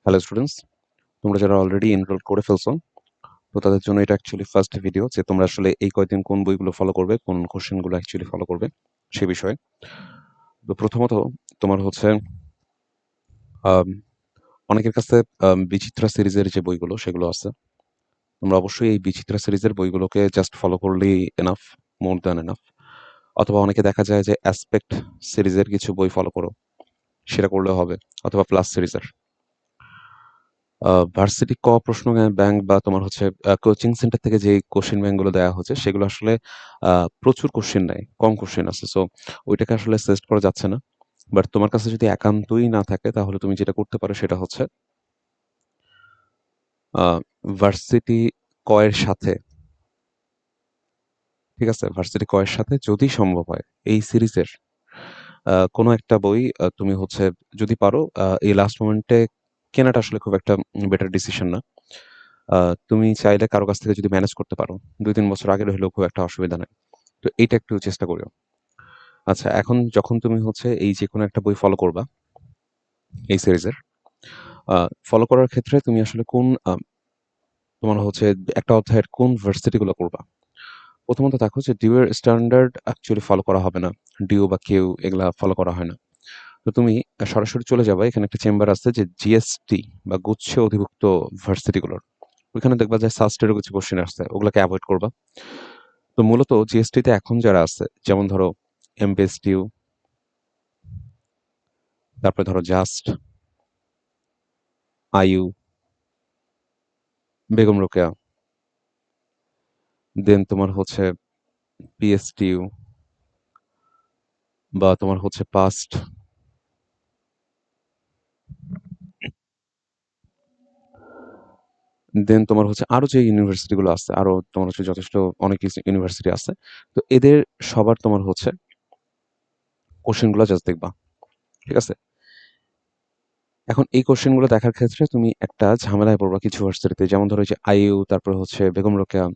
Hello students, তোমরা যারা already enrol করে ফেলছো, তো তাদের জন্য এটা অ্যাকচুয়ালি ফার্স্ট ভিডিও যে তোমরা আসলে এই কয়েকদিন কোন বইগুলো ফলো করবে, কোন কোশ্চেনগুলো অ্যাকচুয়ালি ফলো করবে সে বিষয়ে। তো প্রথমত তোমার হচ্ছে আম, অনেকের কাছে বিচিত্রা সিরিজের যে বইগুলো সেগুলো আছে। তোমরা অবশ্যই এই বিচিত্রা সিরিজের বইগুলোকে জাস্ট ফলো করলেই এনাফ, মোর দ্যান এনাফ। অথবা অনেকে দেখা যায় যে অ্যাসপেক্ট সিরিজের কিছু বই ফলো করো, সেটা করলেও হবে। অথবা প্লাস সিরিজের ভার্সিটি ক প্রশ্ন ব্যাংক বা তোমার হচ্ছে কোচিং সেন্টার থেকে যে কোশ্চেন ব্যাংকগুলো দেওয়া হচ্ছে সেগুলো আসলে প্রচুর কোশ্চেন নেয়, কম কোশ্চেন আছে। সো ওইটাকে আসলে সাজেস্ট করা যাচ্ছে না। বাট তোমার কাছে যদি একান্তই না থাকে তাহলে তুমি যেটা করতে পারো সেটা হচ্ছে ভার্সিটি ক এর সাথে, ঠিক আছে, ভার্সিটি ক এর সাথে যদি সম্ভব হয় এই সিরিজের কোনো একটা বই তুমি হচ্ছে যদি পারো এই লাস্ট মোমেন্টে কেনাটা আসলে খুব একটা বেটার ডিসিশন না। তুমি চাইলে কারো কাছ থেকে যদি ম্যানেজ করতে পারো ২-৩ বছর আগের হলেও খুব একটা অসুবিধা নাই। তো এইটা একটু চেষ্টা করিও। আচ্ছা, এখন যখন তুমি হচ্ছে এই যেকোনো একটা বই ফলো করবা এই সিরিজের, ফলো করার ক্ষেত্রে তুমি আসলে কোন তোমার হচ্ছে একটা অধ্যায়ের কোন ভার্সিটি গুলো করবা। প্রথমত দেখো যে ডিউ এর স্ট্যান্ডার্ড অ্যাকচুয়ালি ফলো করা হবে না। ডিউ বা কেউ এগুলা ফলো করা হয় না। তো তুমি সরাসরি চলে যাবে, এখানে একটা চেম্বার আছে যে জিএসটি বা গুচ্ছ অধিভুক্ত ভার্সিটি গুলোর। ওইখানে দেখবা যে সাস্টেরও কিছু কোশ্চেন আসছে, ওগুলাকে অ্যাভয়েড করবা। তো মূলত জিএসটিতে এখন যারা আছে যেমন ধরো এমবিএসটিউ, তারপরে ধরো জাস্ট, আইইউ, বেগম রোকেয়া, দেন তোমার হচ্ছে পিএসটিইউ বা তোমার হচ্ছে পাস্ট, দেন তোমার হচ্ছে আরো যে ইউনিভার্সিটি গুলো আছে, আরো তোমার হচ্ছে যথেষ্ট অনেক ইউনিভার্সিটি আছে। তো এদের সবার তোমার হচ্ছে কোশ্চেন গুলো জাস্ট দেখবা, ঠিক আছে। এখন এই কোশ্চেন গুলো দেখার ক্ষেত্রে তুমি একটা ঝামেলায় পড়বা কিছু ভার্সিটিতে, যেমন ধরো যে আইইউ, তারপর হচ্ছে বেগম রোকেয়া,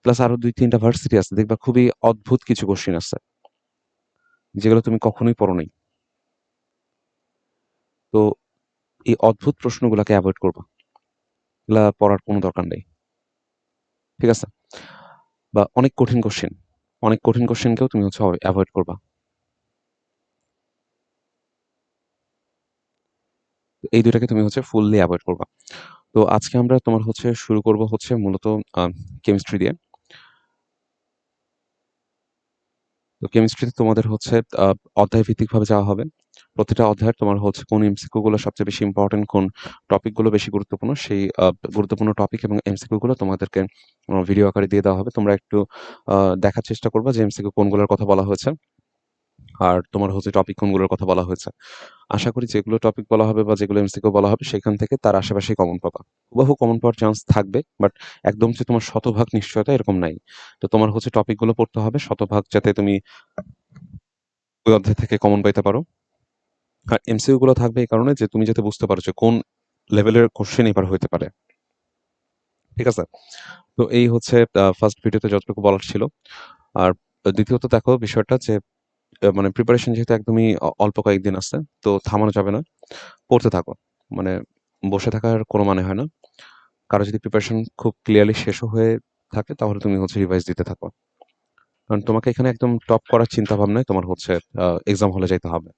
প্লাস আরো ২-৩টা ভার্সিটি আছে, দেখবা খুবই অদ্ভুত কিছু কোশ্চেন আছে যেগুলো তুমি কখনোই পড়ো নাই। তো এই অদ্ভুত প্রশ্নগুলোকে অ্যাভয়েড করবা, এগুলা পড়ার কোনো দরকার নেই, ঠিক আছে। বা অনেক কঠিন কোশ্চেনকেও তুমি হচ্ছে অ্যাভয়েড করবা। তো এই দুইটাকে তুমি হচ্ছে ফুললি অ্যাভয়েড করবা। তো আজকে আমরা তোমার হচ্ছে শুরু করব হচ্ছে মূলত কেমিস্ট্রি দিয়ে। তো কেমিস্ট্রিতে তোমাদের হচ্ছে অধ্যায় ভিত্তিক ভাবে যাওয়া হবে। প্রতিটা অধ্যায়ের তোমার হচ্ছে কোন এমসিকিউ গুলো সবচেয়ে বেশি ইম্পর্টেন্ট, কোন টপিক গুলো বেশি গুরুত্বপূর্ণ, সেই গুরুত্বপূর্ণ টপিক এবং এমসিকিউ গুলো তোমাদেরকে ভিডিও আকারে দিয়ে দেওয়া হবে। তোমরা একটু দেখার চেষ্টা করবা যে এমসিকিউ কোনগুলোর কথা বলা হয়েছে আর তোমার হচ্ছে টপিক কোনগুলোর কথা বলা হয়েছে। আশা করি যেগুলো টপিক বলা হবে বা যেগুলো এমসিকিউ বলা হবে সেখান থেকে তার আশেপাশে কমন পাবা। হুবহু কমন পাওয়ার চান্স থাকবে, বাট একদম যে তোমার শতভাগ নিশ্চয়তা এরকম নাই। তো তোমার হচ্ছে টপিক গুলো পড়তে হবে শতভাগ, যাতে তুমি ওই অধ্যায় থেকে কমন পাইতে পারো। আর এমসিকিউ গুলো থাকবে এই কারণে যে তুমি যাতে বুঝতে পারো যে কোন লেভেলের কোশ্চেন এবার হইতে পারে, ঠিক আছে। তো এই হচ্ছে ফার্স্ট ভিডিওতে যতটুকু বলার ছিল। আর দ্বিতীয়ত দেখো বিষয়টা যে মানে প্রিপারেশন যেহেতু একদমই অল্প কয়েকদিন আছে, তো থামানো যাবে না, পড়তে থাকো। মানে বসে থাকার কোনো মানে হয় না। কারো যদি প্রিপারেশন খুব ক্লিয়ারলি শেষও হয়ে থাকে তাহলে তুমি হচ্ছে রিভাইজ দিতে থাকো। কারণ তোমাকে এখানে একদম টপ করার চিন্তা ভাবনায় তোমার হচ্ছে এক্সাম হলে যাইতে হবে।